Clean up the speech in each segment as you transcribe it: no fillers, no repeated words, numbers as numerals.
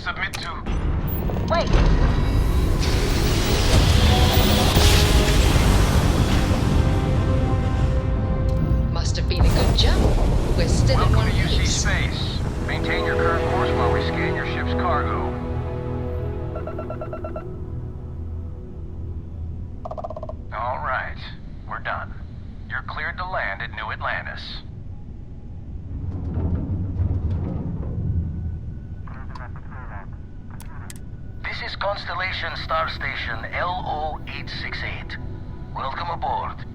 submit to? Wait! Must have been a good jump. We're still in Welcome one to UC piece. Space. Maintain your current course while we scan your ship's cargo. All right. We're done. You're cleared to land at New Atlantis. This is Constellation Star Station LO-868. Welcome aboard.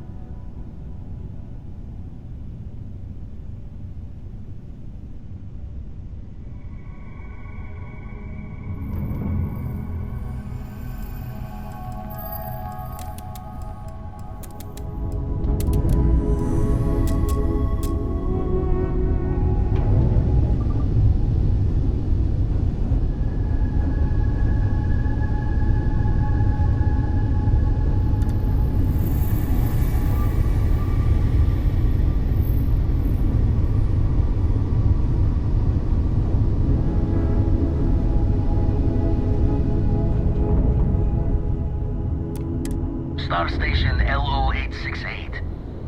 Star Station LO-868.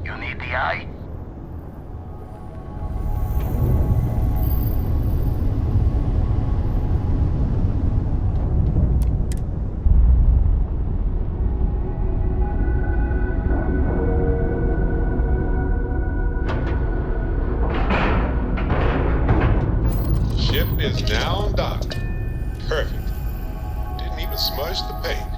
You need the eye? Ship is now docked. Perfect. Didn't even smudge the paint.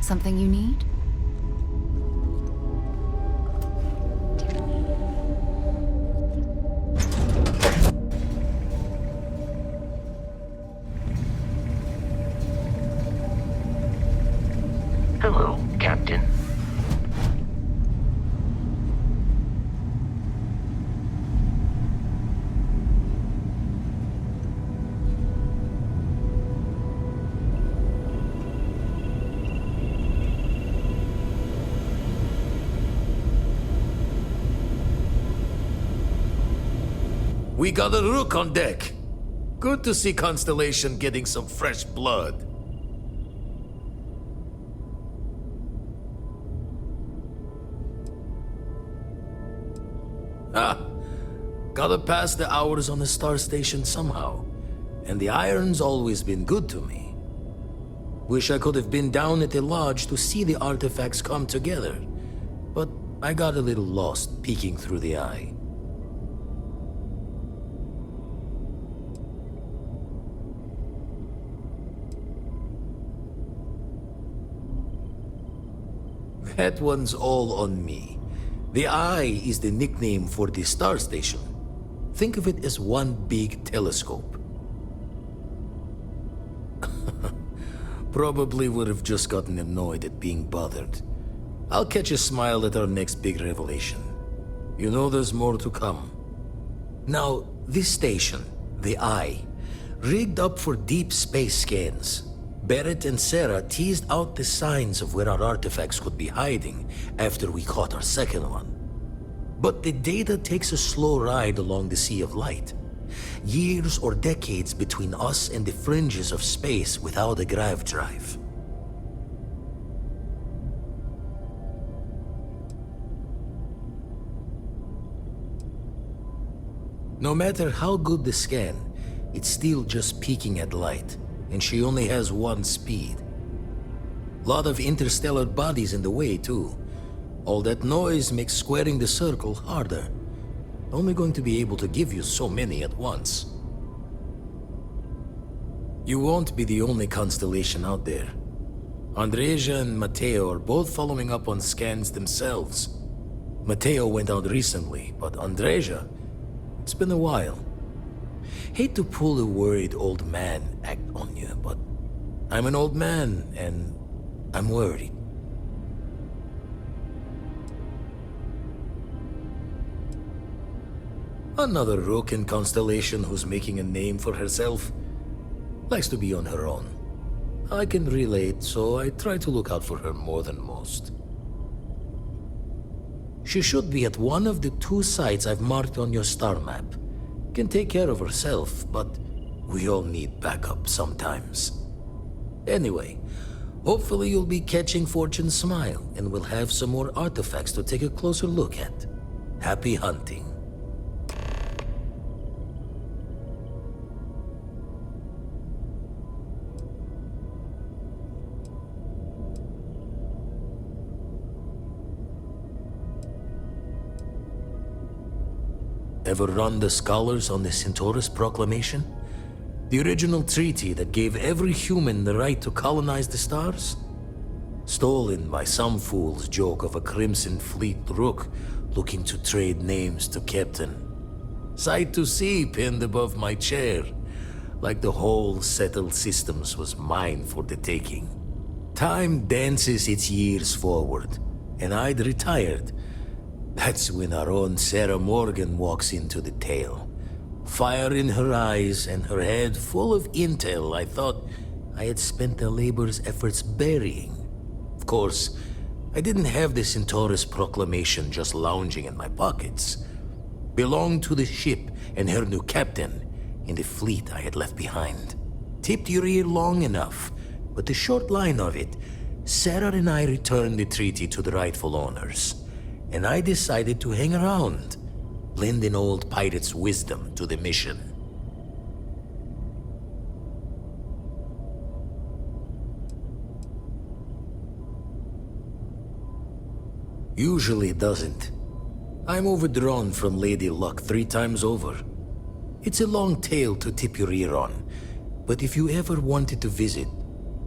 Something you need? Hello, Captain. We got a rook on deck. Good to see Constellation getting some fresh blood. Gotta pass the hours on the star station somehow. And the iron's always been good to me. Wish I could have been down at the lodge to see the artifacts come together. But I got a little lost peeking through the eye. That one's all on me. The eye is the nickname for the star station. Think of it as one big telescope. Probably would have just gotten annoyed at being bothered. I'll catch a smile at our next big revelation. You know there's more to come. Now, this station, the Eye, rigged up for deep space scans. Barrett and Sarah teased out the signs of where our artifacts could be hiding after we caught our second one. But the data takes a slow ride along the Sea of Light. Years or decades between us and the fringes of space without a grav drive. No matter how good the scan, it's still just peeking at light, and she only has one speed. Lot of interstellar bodies in the way, too. All that noise makes squaring the circle harder. Only going to be able to give you so many at once. You won't be the only constellation out there. Andreja and Matteo are both following up on scans themselves. Matteo went out recently, but Andreja, it's been a while. Hate to pull a worried old man act on you, but I'm an old man and I'm worried. Another rook in Constellation who's making a name for herself. Likes to be on her own. I can relate, so I try to look out for her more than most. She should be at one of the 2 sites I've marked on your star map. Can take care of herself, but we all need backup sometimes. Anyway, hopefully you'll be catching Fortune's smile, and we'll have some more artifacts to take a closer look at. Happy hunting. Ever run the scholars on the Centaurus Proclamation? The original treaty that gave every human the right to colonize the stars? Stolen by some fool's joke of a Crimson Fleet rook looking to trade names to Captain. Sight to see pinned above my chair, like the whole settled systems was mine for the taking. Time dances its years forward, and I'd retired. That's when our own Sarah Morgan walks into the tale. Fire in her eyes and her head full of intel I thought I had spent the labor's efforts burying. Of course, I didn't have the Centaurus Proclamation just lounging in my pockets. Belonged to the ship and her new captain in the fleet I had left behind. Tipped your ear long enough, but the short line of it, Sarah and I returned the treaty to the rightful owners. And I decided to hang around, lend an old pirate's wisdom to the mission. Usually it doesn't. I'm overdrawn from Lady Luck 3 times over. It's a long tale to tip your ear on, but if you ever wanted to visit,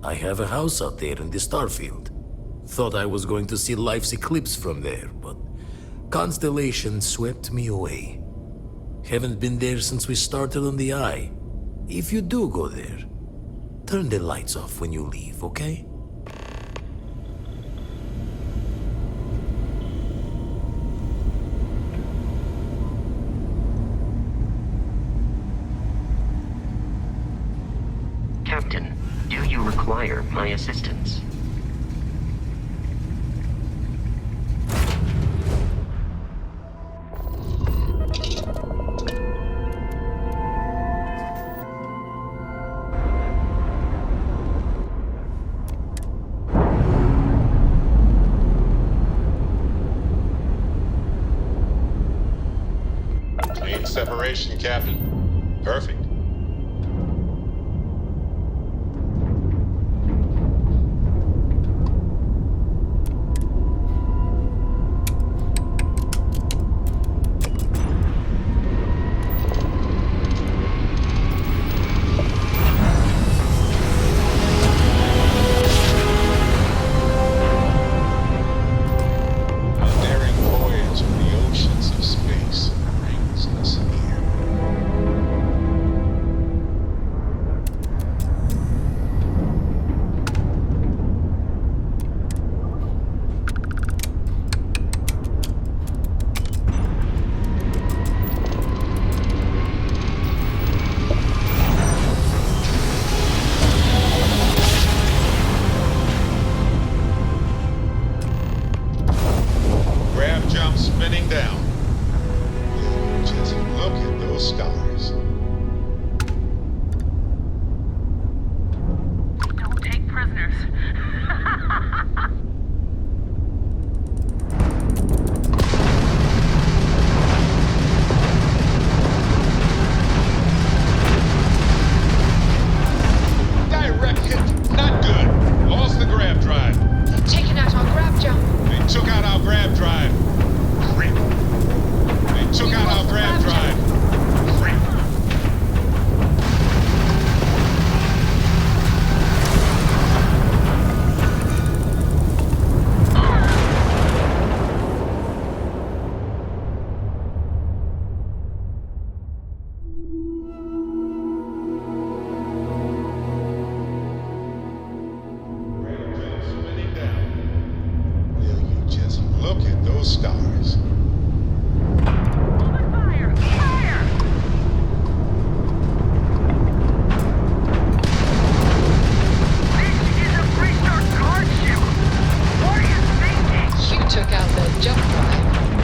I have a house out there in the Starfield. Thought I was going to see life's eclipse from there, but constellation swept me away. Haven't been there since we started on the Eye. If you do go there, turn the lights off when you leave, okay? Captain, do you require my assistance? Separation, Captain. Perfect. Spinning down. Just look at those stars. Don't take prisoners. Direct hit. Not good. Lost the grab drive. They've taken out our grab jump. They took out our grab drive. They took out our grab drive. Creep. Spinning down. Will you just look at those stars? You took out their jump drive.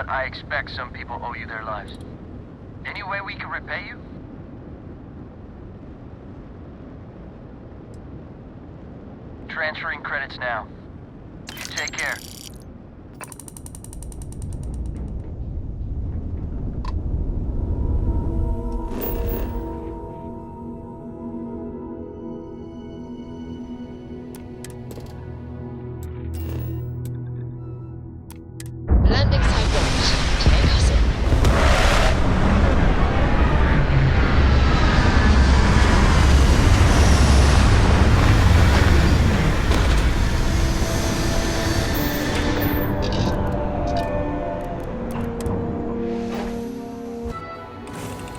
I expect some people owe you their lives. Any way we can repay you? Transferring credits now. You take care. Landing site ready. Take us in.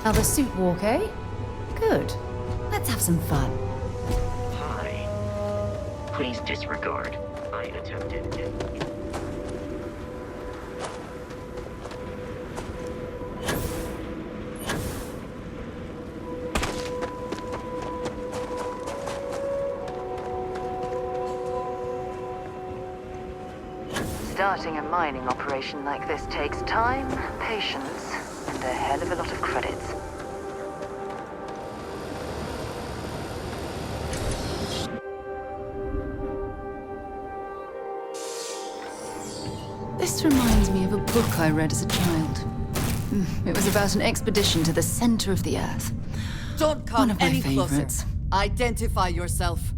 Now the suit walk, eh? Good. Let's have some fun. Hi. Please disregard. I attempted. Starting a mining operation like this takes time, patience, and a hell of a lot of credits. This reminds me of a book I read as a child. It was about an expedition to the center of the Earth. Don't One come of my any favorites. closer. Identify yourself.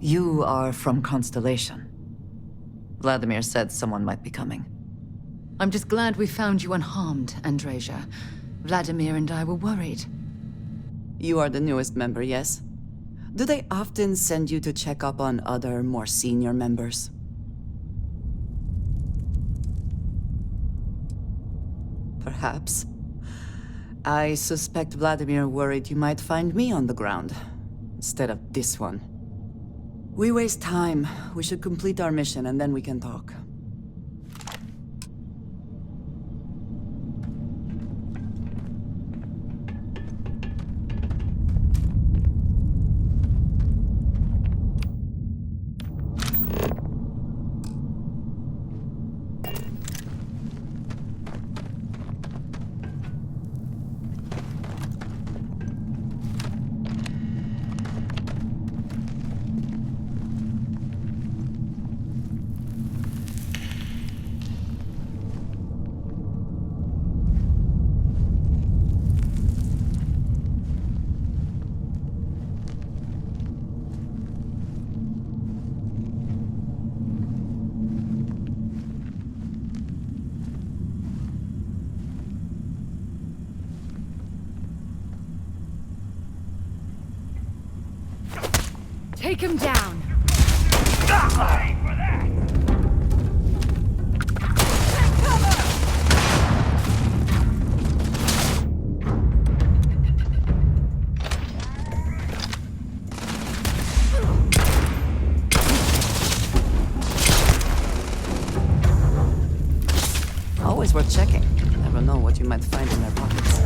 You are from Constellation. Vladimir said someone might be coming. I'm just glad we found you unharmed, Andreja. Vladimir and I were worried. You are the newest member, yes? Do they often send you to check up on other, more senior members? Perhaps. I suspect Vladimir worried you might find me on the ground, instead of this one. We waste time. We should complete our mission and then we can talk. Take him down! Always worth checking. Never know what you might find in their pockets.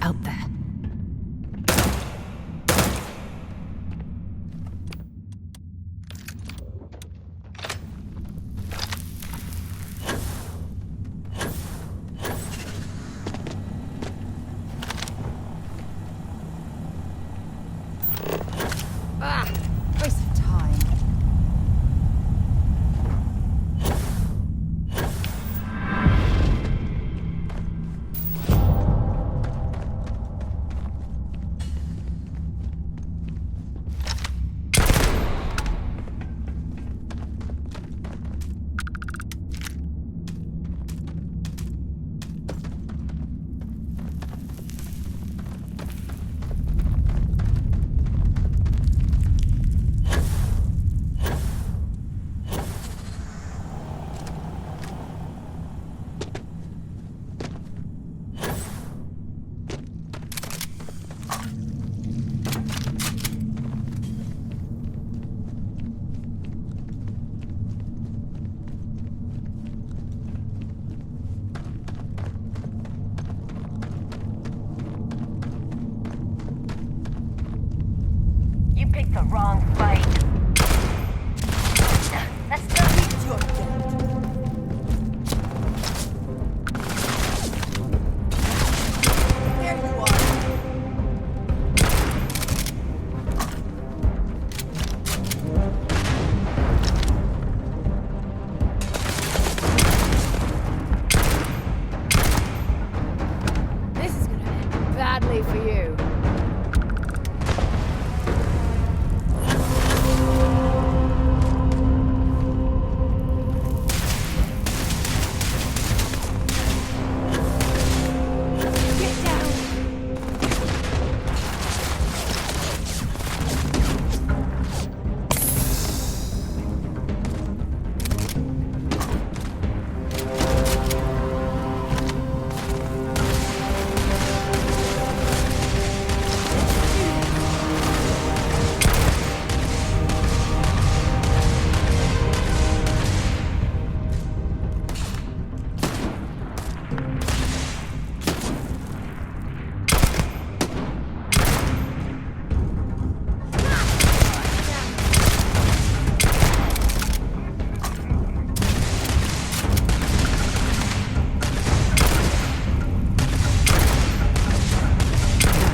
out there. Ah! Waste of time. You picked the wrong fight. That's not your death. There you are. This is gonna end badly for you.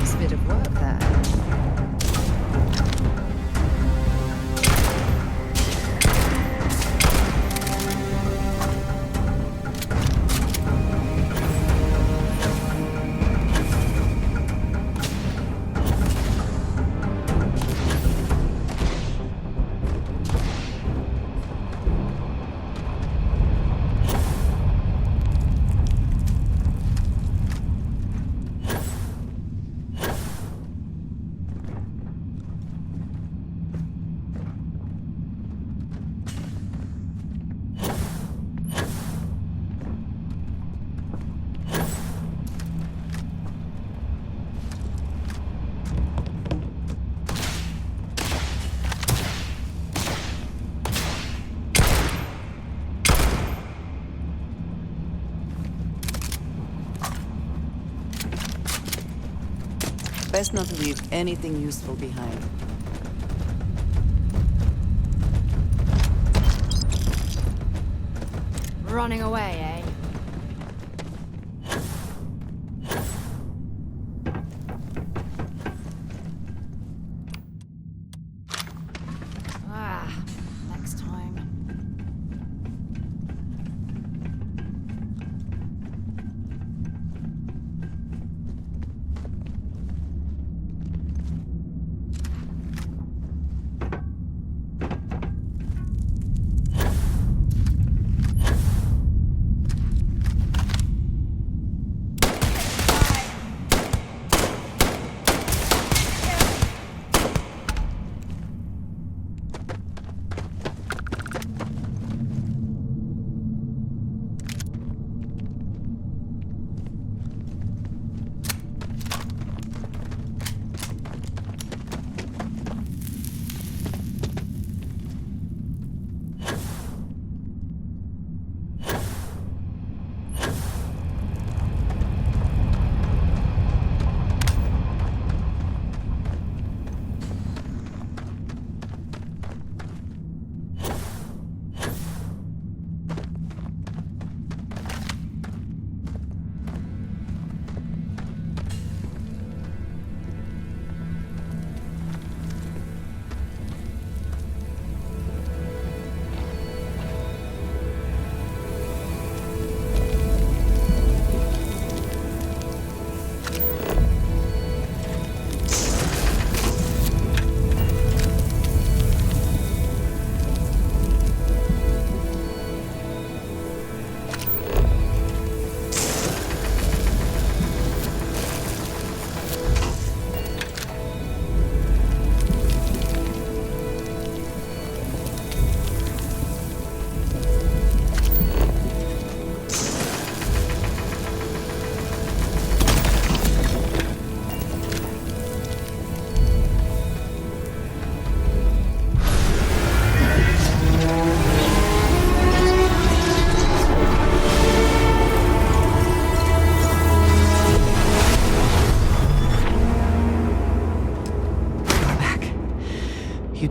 Nice bit of work there. Best not to leave anything useful behind. Running away, eh? Ah, next time.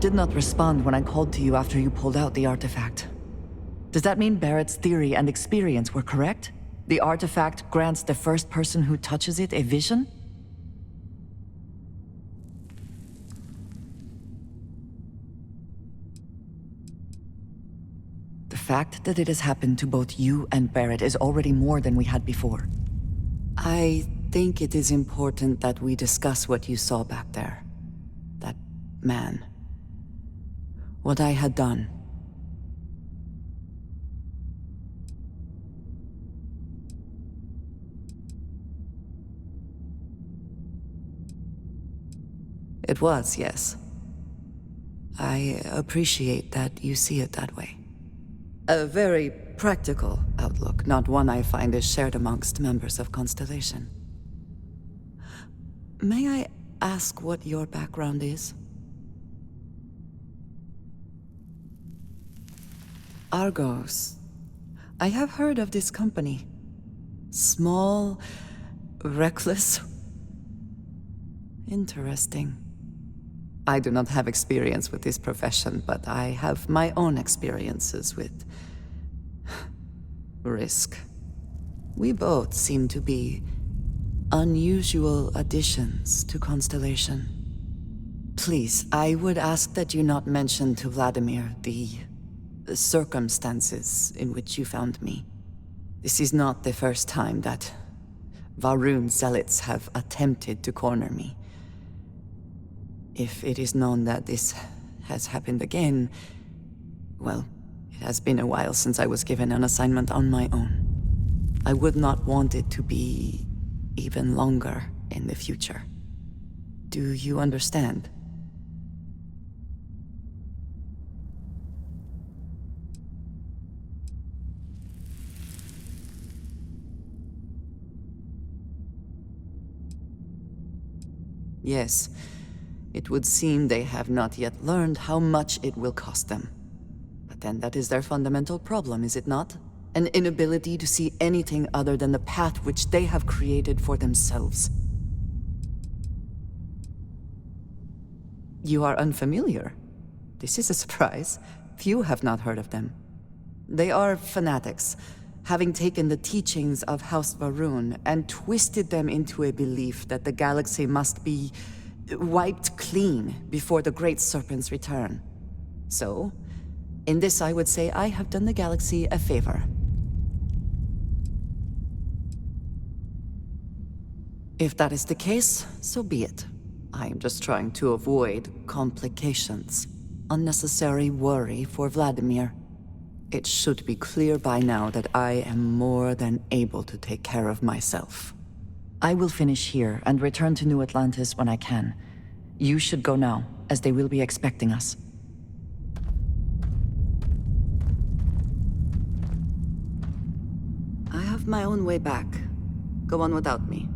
did not respond when I called to you after you pulled out the artifact. Does that mean Barrett's theory and experience were correct? The artifact grants the first person who touches it a vision? The fact that it has happened to both you and Barrett is already more than we had before. I think it is important that we discuss what you saw back there. That man. What I had done. It was, yes. I appreciate that you see it that way. A very practical outlook, not one I find is shared amongst members of Constellation. May I ask what your background is? Argos. I have heard of this company. Small, reckless. Interesting. I do not have experience with this profession, but I have my own experiences with risk. We both seem to be unusual additions to Constellation. Please, I would ask that you not mention to Vladimir the circumstances in which you found me. This is not the first time that Varun zealots have attempted to corner me. If it is known that this has happened again, well, it has been a while since I was given an assignment on my own. I would not want it to be even longer in the future. Do you understand? Yes. It would seem they have not yet learned how much it will cost them. But then that is their fundamental problem, is it not? An inability to see anything other than the path which they have created for themselves. You are unfamiliar. This is a surprise. Few have not heard of them. They are fanatics, having taken the teachings of House Varun and twisted them into a belief that the galaxy must be wiped clean before the Great Serpent's return. So, in this I would say I have done the galaxy a favor. If that is the case, so be it. I am just trying to avoid complications. Unnecessary worry for Vladimir. It should be clear by now that I am more than able to take care of myself. I will finish here and return to New Atlantis when I can. You should go now, as they will be expecting us. I have my own way back. Go on without me.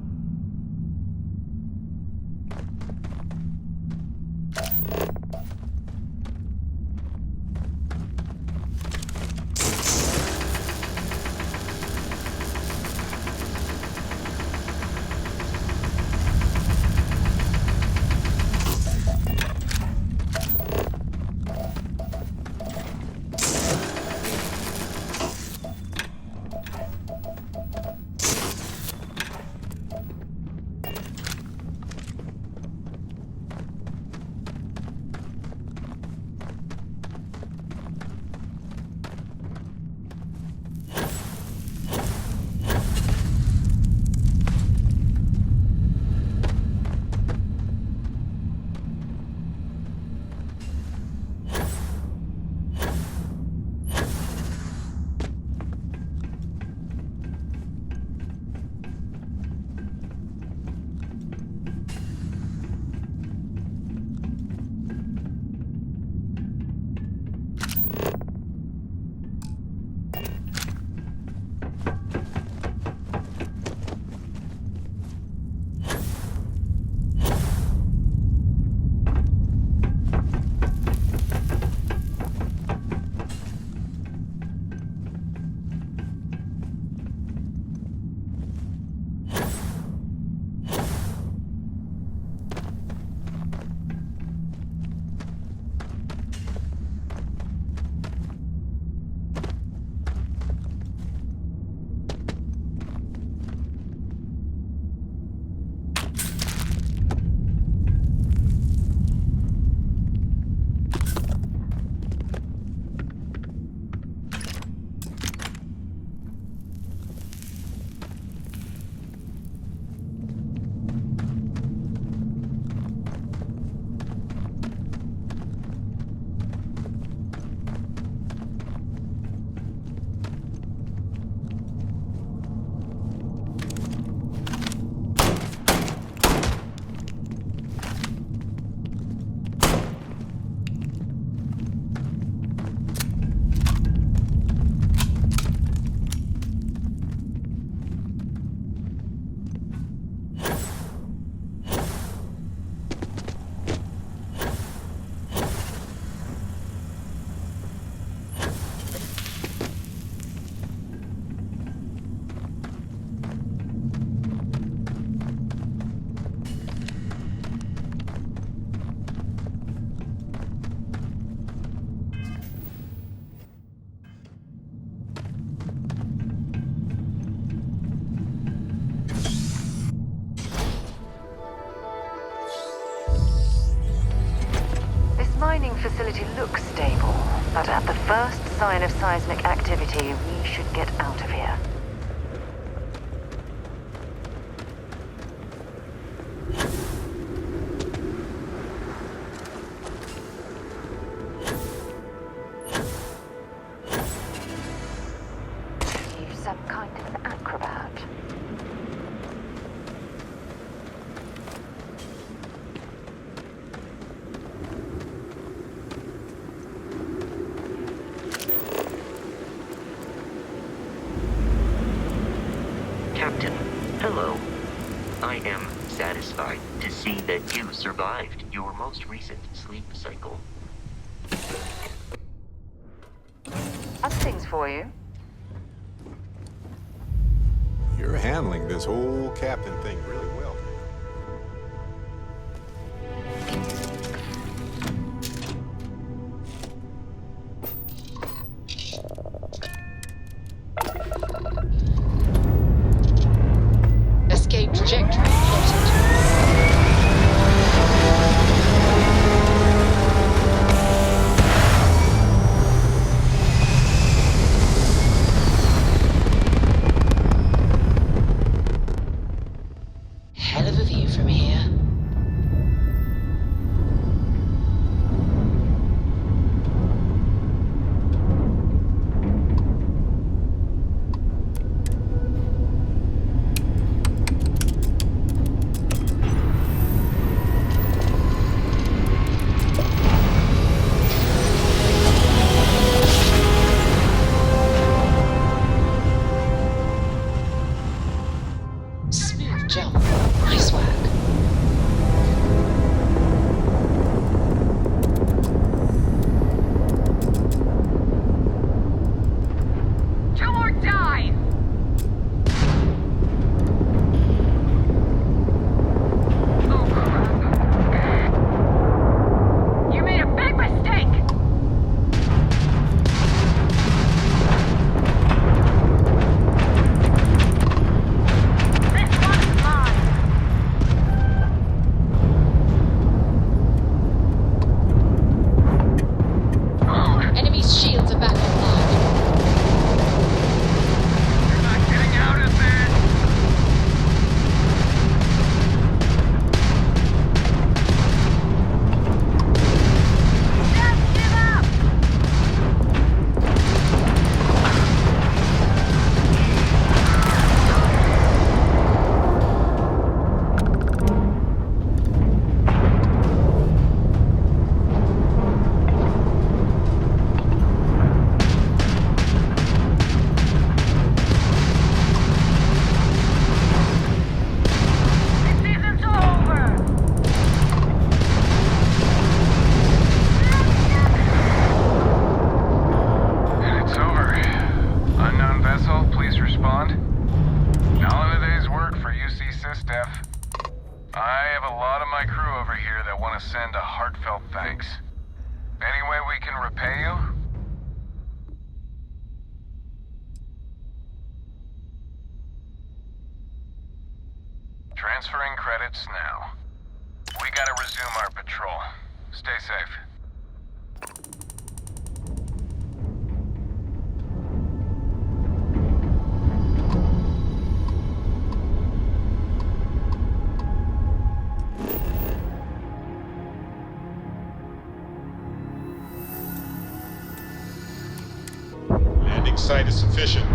facility looks stable, but at the first sign of seismic activity, we should get out of here. You some kind of acrobat? Captain, hello. I am satisfied to see that you survived your most recent sleep cycle. Other things for you? You're handling this whole captain thing really well. Escape trajectory plotted. Hell of a view from here. Smooth jump. Nice work. Do or die! Oh, crap. You made a big mistake! This one's mine! Enemy's shields are back online. You're not getting out of this! Just give up! This isn't over! It's over. Unknown vessel, please respond. All in a day's work for UC SysDef. I have a lot of my crew over here that want to send a heartfelt thanks. Any way we can repay you? Transferring credits now. We gotta resume our patrol. Stay safe. Landing site is sufficient.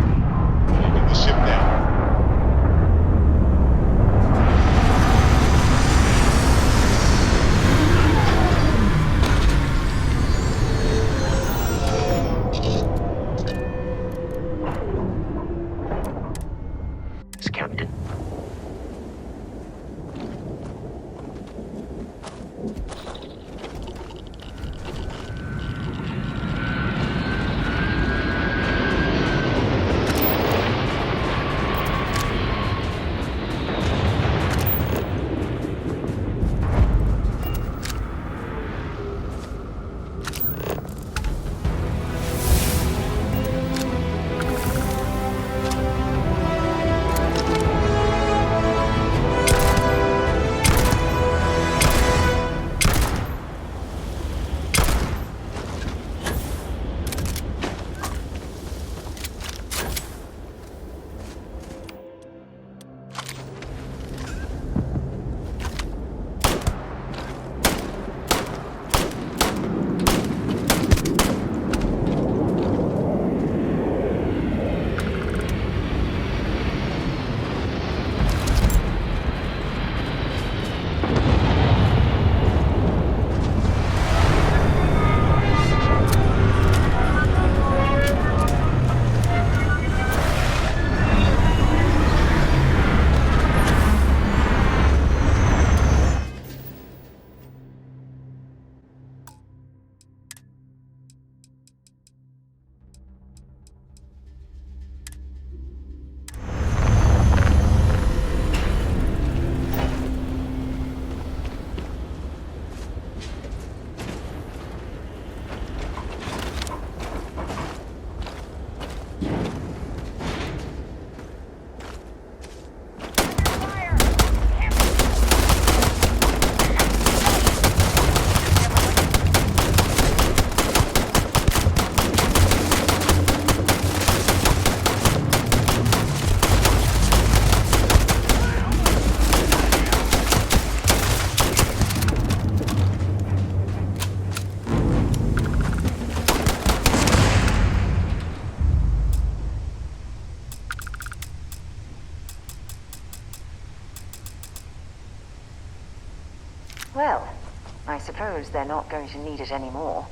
Taking the ship down. Yes, Captain. Well, I suppose they're not going to need it anymore.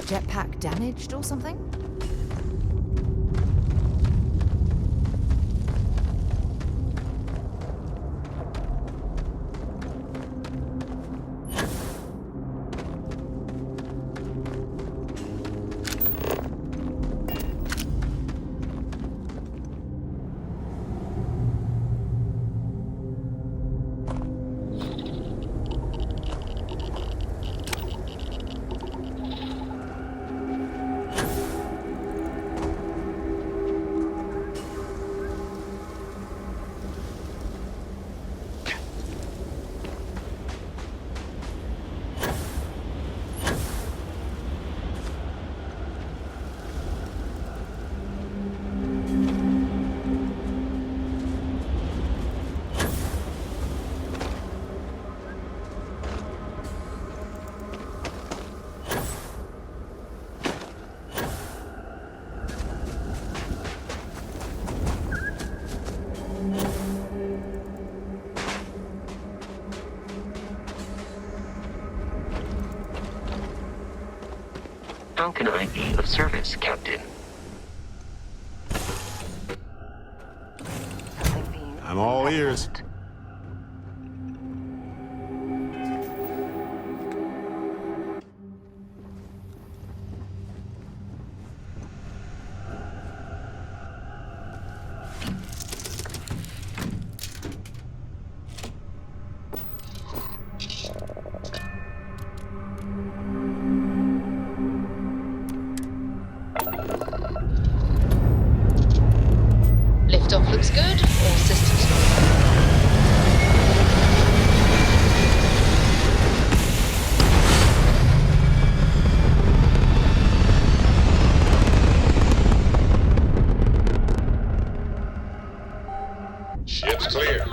Jetpack damaged or something? How can I be of service, Captain? Something for you. I'm all ears. Liftoff looks good. All systems go. Ship's clear.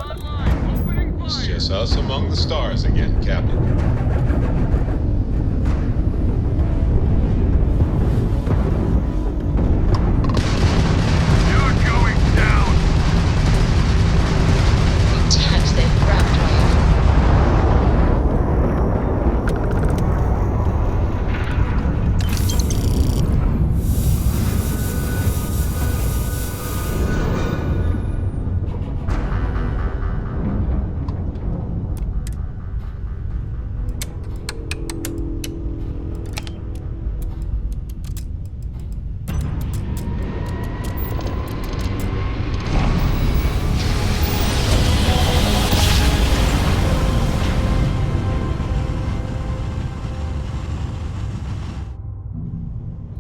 It's just us among the stars again, Captain. You're going down! We tagged their crap drive.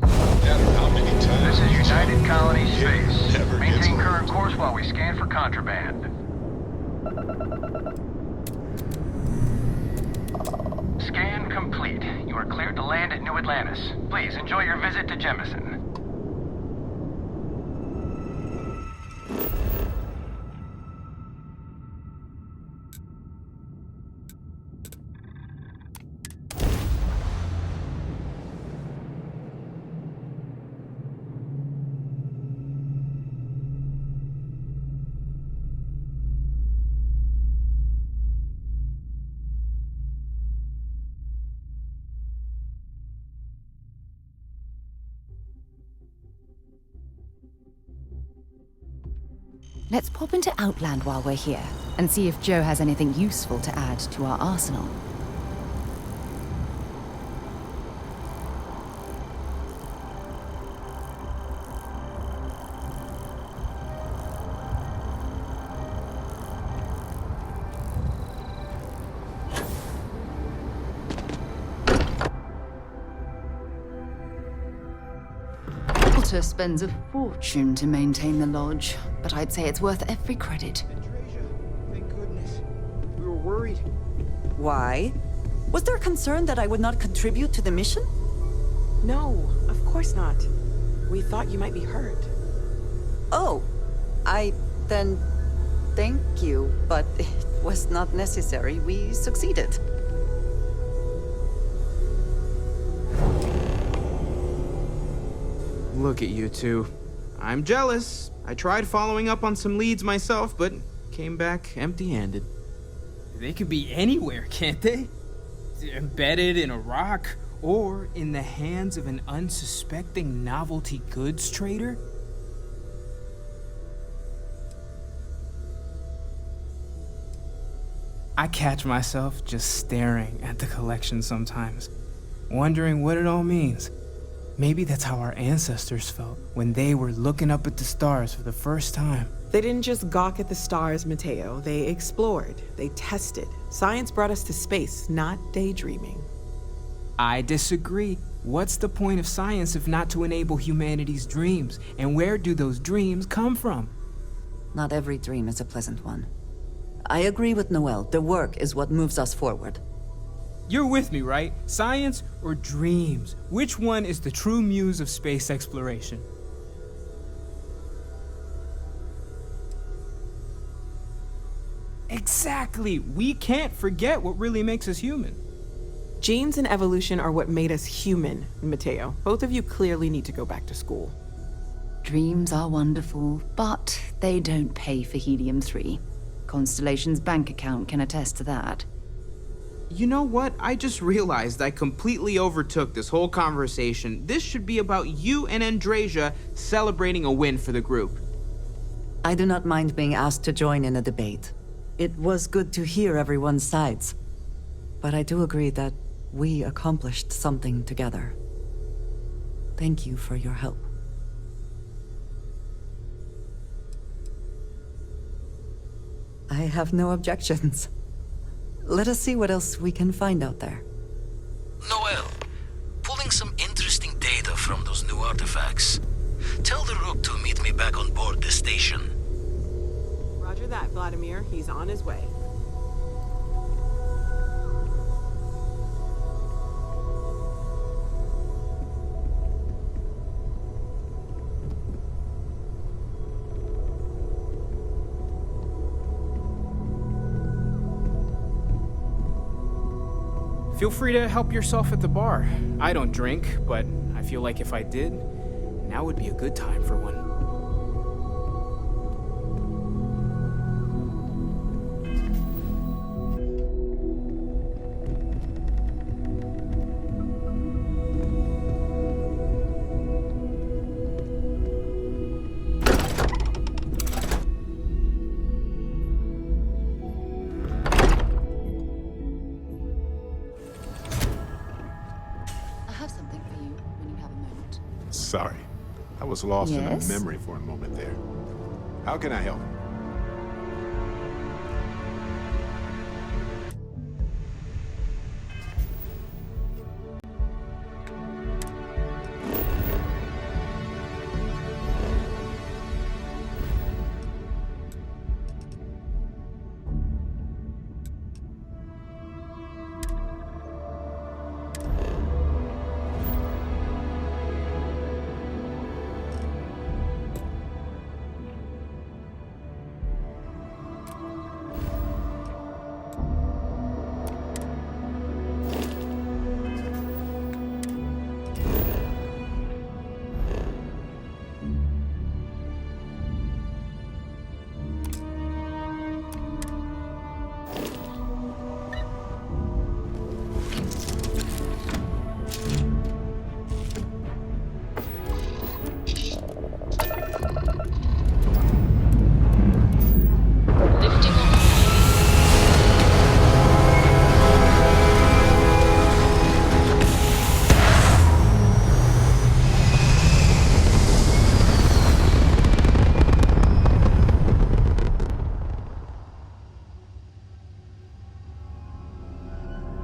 No matter how many times This is United Colony it Space. never gets Maintain old. current course while we scan for contraband. Scan complete. You are cleared to land at New Atlantis. Please enjoy your visit to Jemison. Let's pop into Outland while we're here and see if Joe has anything useful to add to our arsenal. Walter spends a fortune to maintain the lodge, but I'd say it's worth every credit. Treasure. Thank goodness. We were worried. Why? Was there concern that I would not contribute to the mission? No, of course not. We thought you might be hurt. Oh, then thank you, but it was not necessary. We succeeded. Look at you two. I'm jealous. I tried following up on some leads myself, but came back empty-handed. They could be anywhere, can't they? Embedded in a rock, or in the hands of an unsuspecting novelty goods trader? I catch myself just staring at the collection sometimes, wondering what it all means. Maybe that's how our ancestors felt when they were looking up at the stars for the first time. They didn't just gawk at the stars, Mateo. They explored. They tested. Science brought us to space, not daydreaming. I disagree. What's the point of science if not to enable humanity's dreams? And where do those dreams come from? Not every dream is a pleasant one. I agree with Noel. The work is what moves us forward. You're with me, right? Science or dreams? Which one is the true muse of space exploration? Exactly! We can't forget what really makes us human. Genes and evolution are what made us human, Mateo. Both of you clearly need to go back to school. Dreams are wonderful, but they don't pay for helium-3. Constellation's bank account can attest to that. You know what? I just realized I completely overtook this whole conversation. This should be about you and Andrasia celebrating a win for the group. I do not mind being asked to join in a debate. It was good to hear everyone's sides. But I do agree that we accomplished something together. Thank you for your help. I have no objections. Let us see what else we can find out there. Noel, pulling some interesting data from those new artifacts. Tell the Rook to meet me back on board the station. Roger that, Vladimir. He's on his way. Feel free to help yourself at the bar. I don't drink, but I feel like if I did, now would be a good time for one. Sorry. I was lost in a Yes? memory for a moment there. How can I help? Lifting off.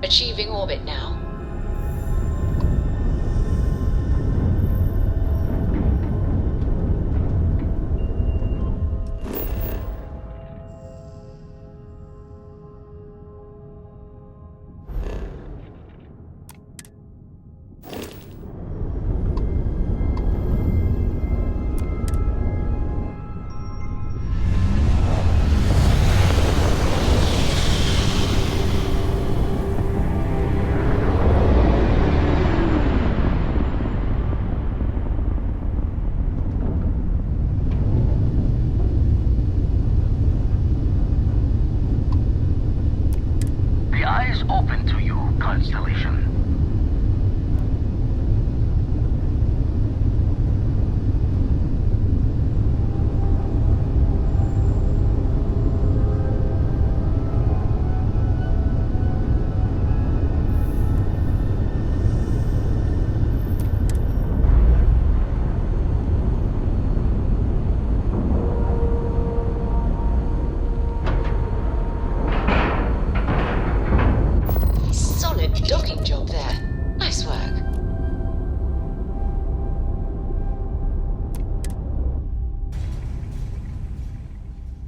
Achieving orbit now. The eyes open to you, Constellation. Solid docking job there. Nice work.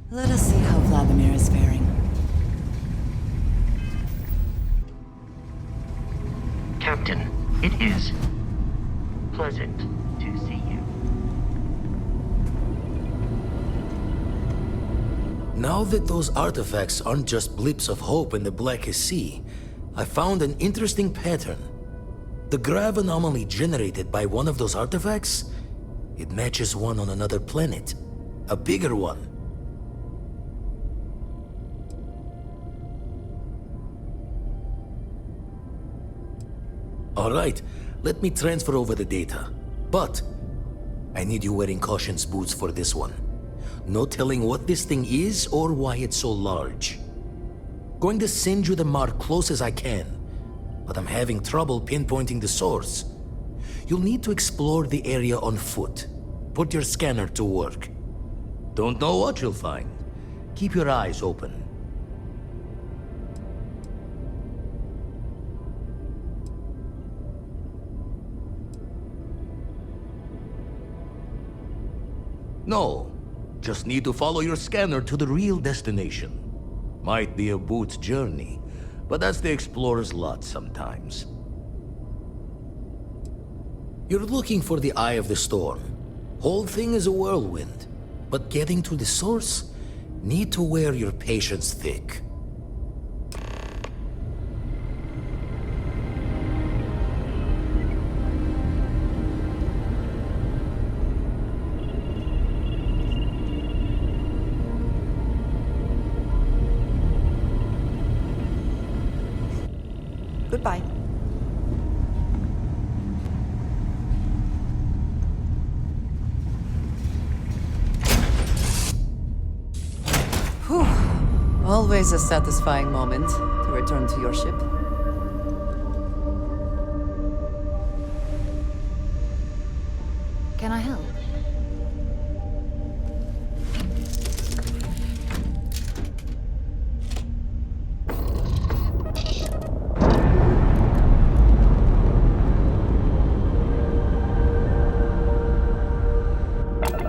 Let us see how Vladimir is faring. Captain, it is pleasant to see you. Now that those artifacts aren't just blips of hope in the blackest sea, I found an interesting pattern. The grav anomaly generated by one of those artifacts, it matches one on another planet. A bigger one. All right, let me transfer over the data. But I need you wearing caution's boots for this one. No telling what this thing is or why it's so large. Going to send you the mark close as I can, but I'm having trouble pinpointing the source. You'll need to explore the area on foot. Put your scanner to work. Don't know what you'll find. Keep your eyes open. No, just need to follow your scanner to the real destination. Might be a boot's journey, but that's the explorer's lot sometimes. You're looking for the eye of the storm. Whole thing is a whirlwind, but getting to the source, need to wear your patience thick. Goodbye. Whew. Always a satisfying moment to return to your ship. Can I help?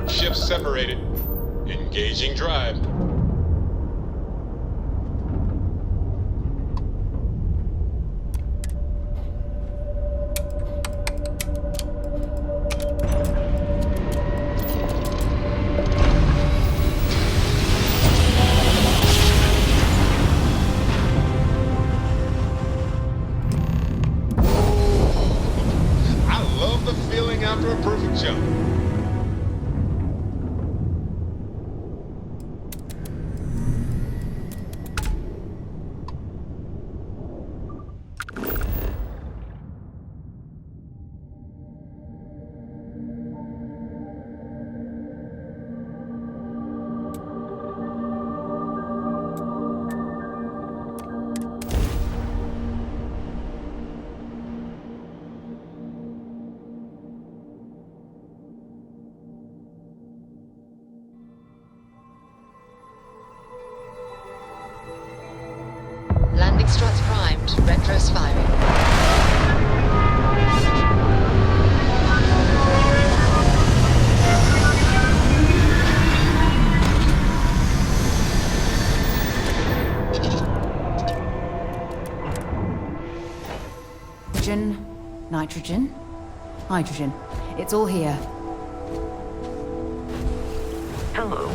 Ships separated. Engaging drive. I love the feeling after a perfect jump. Landing struts primed. Retros firing. Oxygen, nitrogen, hydrogen. It's all here. Hello.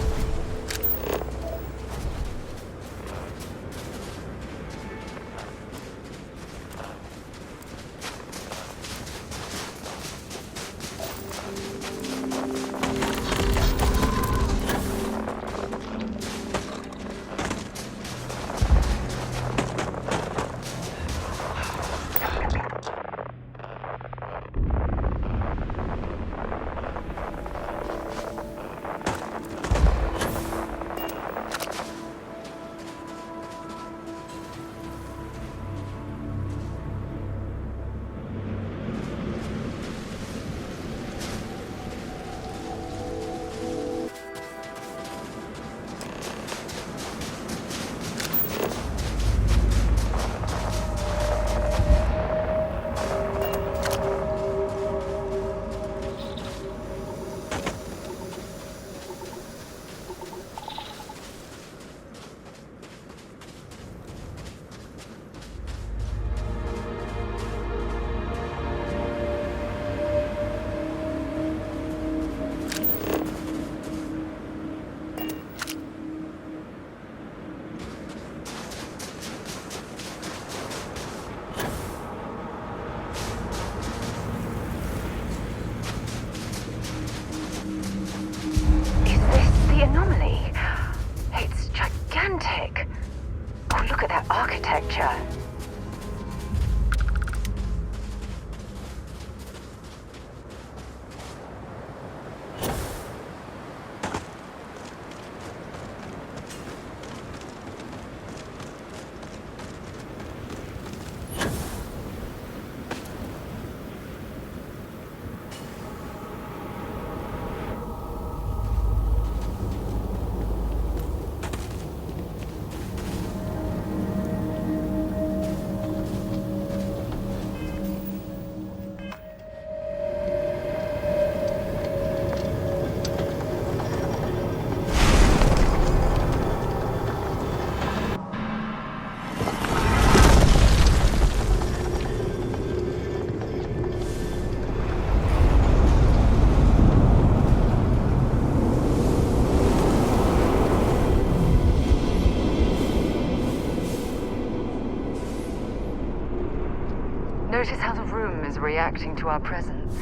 Notice how the room is reacting to our presence.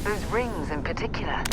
Those rings in particular.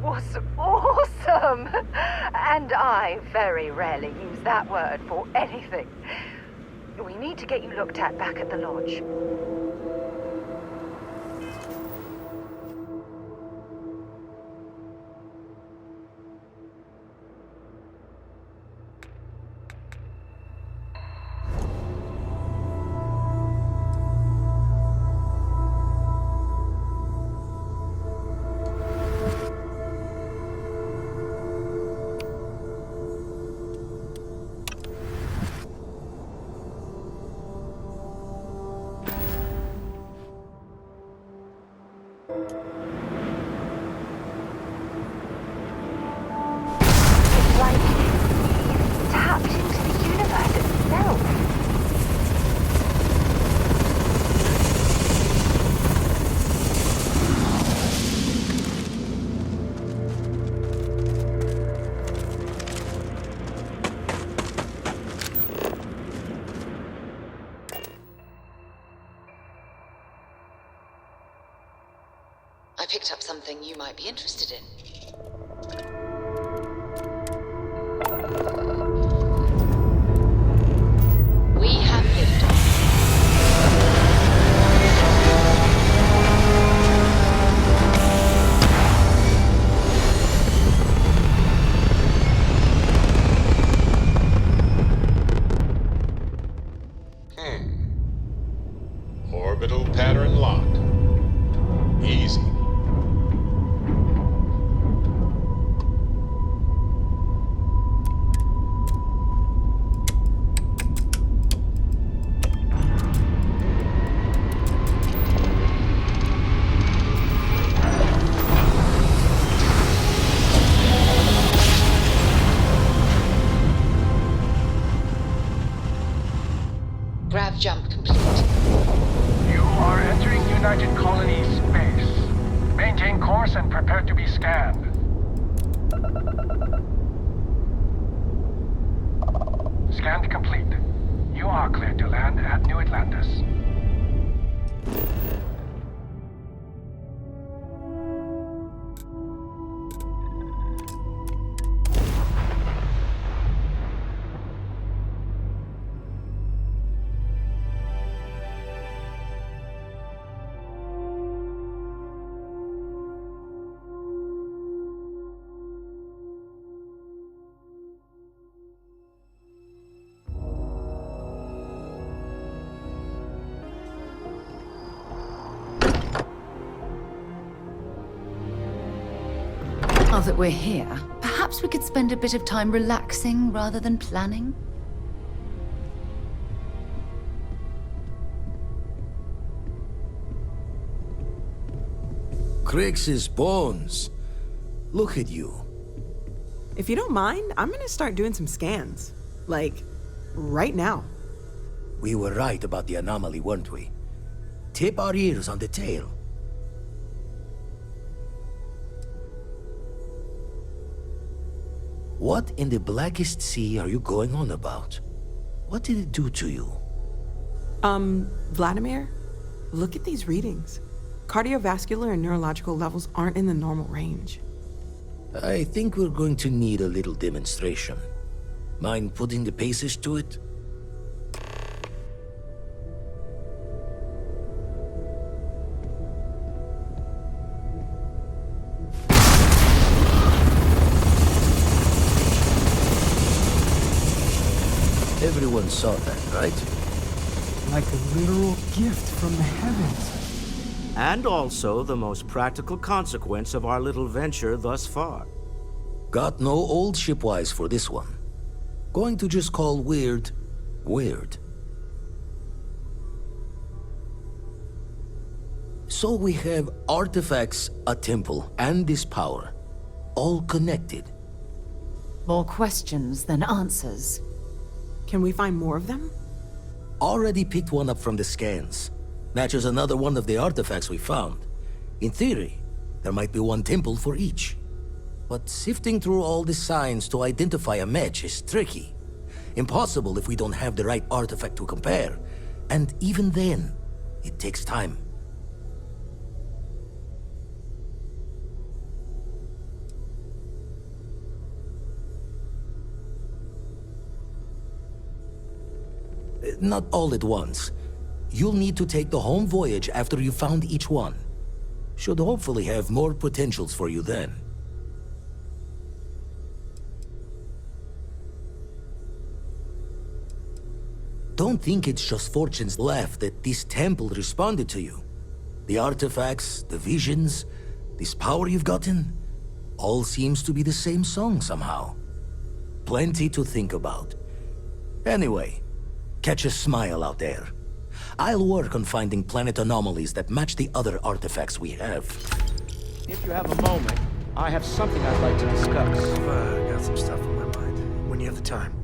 was awesome! And I very rarely use that word for anything. We need to get you looked at back at the lodge. picked up something you might be interested in. We have liftoff. Orbital pattern lock. Easy. Grav jump complete. You are entering United Colonies space. Maintain course and prepare to be scanned. Scan complete. You are cleared to land at New Atlantis. Now that we're here, perhaps we could spend a bit of time relaxing rather than planning? Crix's bones. Look at you. If you don't mind, I'm gonna start doing some scans. Like, right now. We were right about the anomaly, weren't we? Tip our ears on the tail. What in the blackest sea are you going on about? What did it do to you? Vladimir, look at these readings. Cardiovascular and neurological levels aren't in the normal range. I think we're going to need a little demonstration. Mind putting the paces to it? Everyone saw that, right? Like a literal gift from the heavens. And also the most practical consequence of our little venture thus far. Got no old shipwise for this one. Going to just call weird, weird. So we have artifacts, a temple, and this power. All connected. More questions than answers. Can we find more of them? Already picked one up from the scans. Matches another one of the artifacts we found. In theory, there might be one temple for each. But sifting through all the signs to identify a match is tricky. Impossible if we don't have the right artifact to compare. And even then, it takes time. Not all at once. You'll need to take the home voyage after you found each one. Should hopefully have more potentials for you then. Don't think it's just fortune's laugh that this temple responded to you. The artifacts, the visions, this power you've gotten, all seems to be the same song somehow. Plenty to think about. Anyway, catch a smile out there. I'll work on finding planet anomalies that match the other artifacts we have. If you have a moment, I have something I'd like to discuss. I got some stuff on my mind. When you have the time.